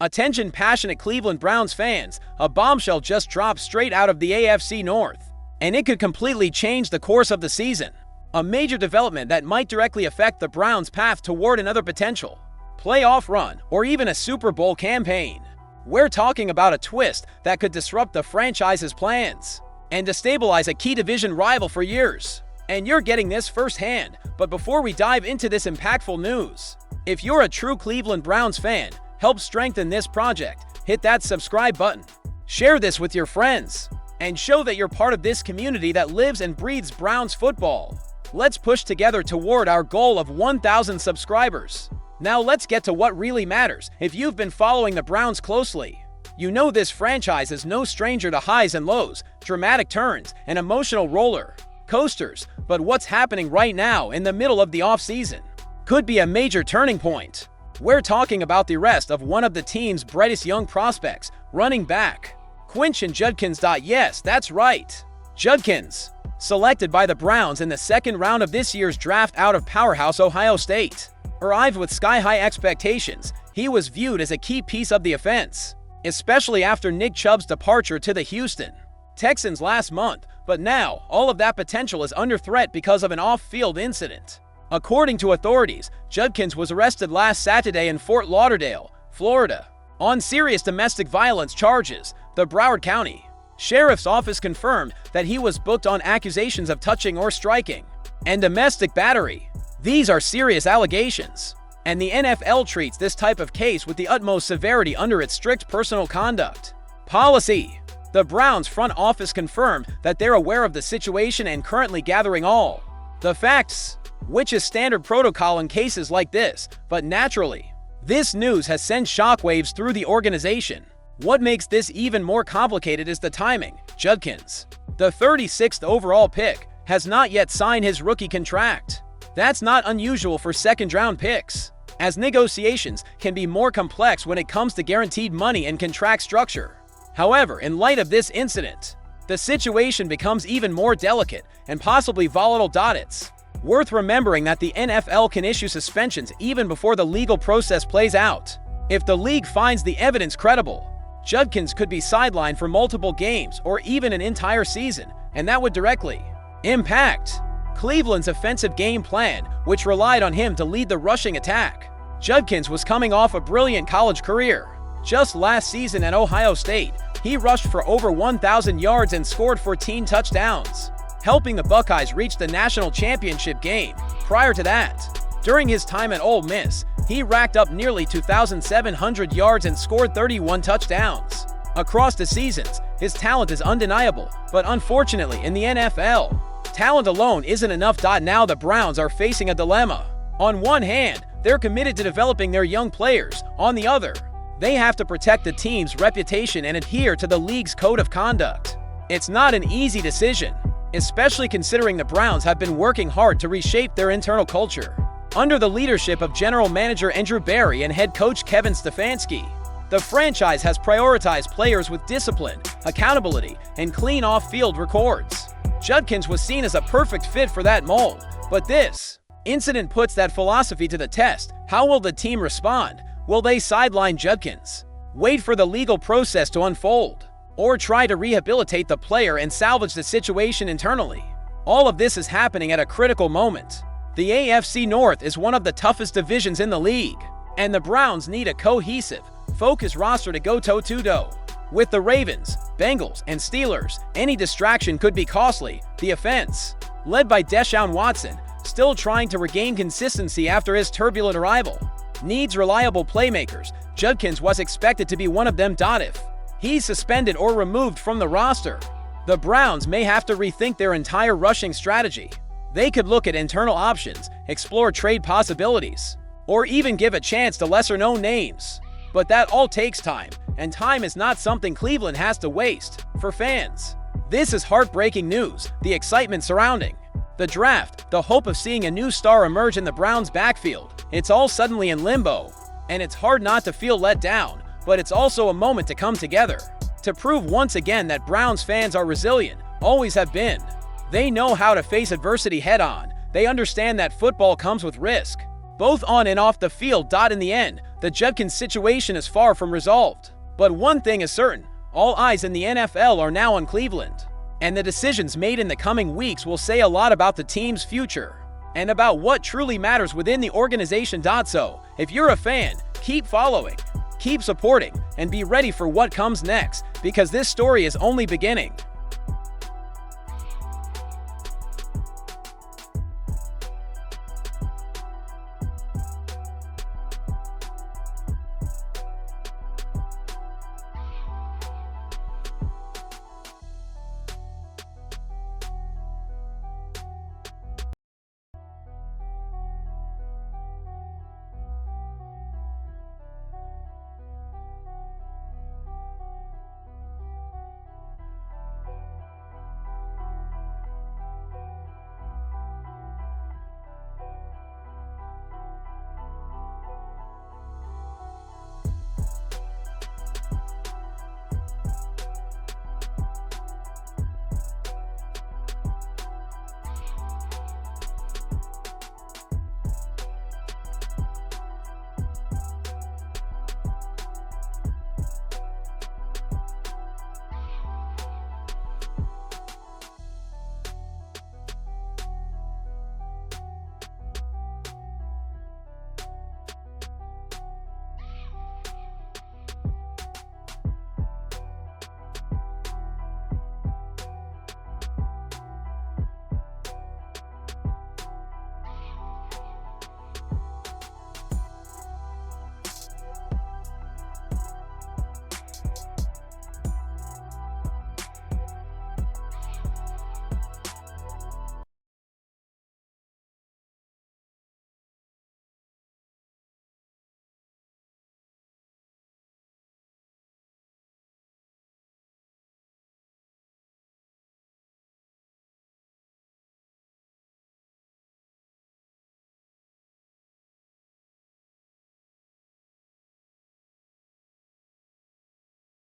Attention passionate Cleveland Browns fans, a bombshell just dropped straight out of the AFC North, and it could completely change the course of the season. A major development that might directly affect the Browns' path toward another potential playoff run or even a Super Bowl campaign. We're talking about a twist that could disrupt the franchise's plans and destabilize a key division rival for years. And you're getting this firsthand. But before we dive into this impactful news, if you're a true Cleveland Browns fan, help strengthen this project. Hit that subscribe button, share this with your friends, and show that you're part of this community that lives and breathes Browns football. Let's push together toward our goal of 1,000 subscribers. Now let's get to what really matters. If you've been following the Browns closely, you know this franchise is no stranger to highs and lows, dramatic turns, and emotional roller coasters. But what's happening right now in the middle of the offseason could be a major turning point. We're talking about the arrest of one of the team's brightest young prospects, running back Quinshon Judkins. Yes, that's right. Judkins, selected by the Browns in the second round of this year's draft out of powerhouse Ohio State, arrived with sky-high expectations. He was viewed as a key piece of the offense, especially after Nick Chubb's departure to the Houston Texans last month. But now, all of that potential is under threat because of an off-field incident. According to authorities, Judkins was arrested last Saturday in Fort Lauderdale, Florida, on serious domestic violence charges. The Broward County Sheriff's Office confirmed that he was booked on accusations of touching or striking and domestic battery. These are serious allegations, and the NFL treats this type of case with the utmost severity under its strict personal conduct policy. The Browns front office confirmed that they're aware of the situation and currently gathering all the facts, which is standard protocol in cases like this. But naturally, this news has sent shockwaves through the organization. What makes this even more complicated is the timing. Judkins, the 36th overall pick, has not yet signed his rookie contract. That's not unusual for second-round picks, as negotiations can be more complex when it comes to guaranteed money and contract structure. However, in light of this incident, the situation becomes even more delicate and possibly volatile. It's worth remembering that the NFL can issue suspensions even before the legal process plays out. If the league finds the evidence credible, Judkins could be sidelined for multiple games or even an entire season, and that would directly impact Cleveland's offensive game plan, which relied on him to lead the rushing attack. Judkins was coming off a brilliant college career. Just last season at Ohio State, he rushed for over 1,000 yards and scored 14 touchdowns, helping the Buckeyes reach the national championship game. Prior to that, during his time at Ole Miss, he racked up nearly 2,700 yards and scored 31 touchdowns. Across the seasons, his talent is undeniable, but unfortunately in the NFL, talent alone isn't enough. Now the Browns are facing a dilemma. On one hand, they're committed to developing their young players. On the other, they have to protect the team's reputation and adhere to the league's code of conduct. It's not an easy decision, especially considering the Browns have been working hard to reshape their internal culture under the leadership of general manager Andrew Berry and head coach Kevin Stefanski. The franchise has prioritized players with discipline, accountability, and clean off-field records. Judkins was seen as a perfect fit for that mold, but this incident puts that philosophy to the test. How will the team respond? Will they sideline Judkins, wait for the legal process to unfold, or try to rehabilitate the player and salvage the situation internally? All of this is happening at a critical moment. The AFC North is one of the toughest divisions in the league, and the Browns need a cohesive, focused roster to go toe-to-toe with the Ravens, Bengals, and Steelers. Any distraction could be costly. The offense, led by Deshaun Watson, still trying to regain consistency after his turbulent arrival, needs reliable playmakers. Judkins was expected to be one of them. If he's suspended or removed from the roster, the Browns may have to rethink their entire rushing strategy. They could look at internal options, explore trade possibilities, or even give a chance to lesser-known names. But that all takes time, and time is not something Cleveland has to waste. For fans, this is heartbreaking news. The excitement surrounding the draft, the hope of seeing a new star emerge in the Browns' backfield, it's all suddenly in limbo, and it's hard not to feel let down. But it's also a moment to come together, to prove once again that Browns fans are resilient, always have been. They know how to face adversity head-on. They understand that football comes with risk, both on and off the field. In the end, the Judkins situation is far from resolved. But one thing is certain, all eyes in the NFL are now on Cleveland. And the decisions made in the coming weeks will say a lot about the team's future and about what truly matters within the organization. So, if you're a fan, keep following, keep supporting, and be ready for what comes next, because this story is only beginning.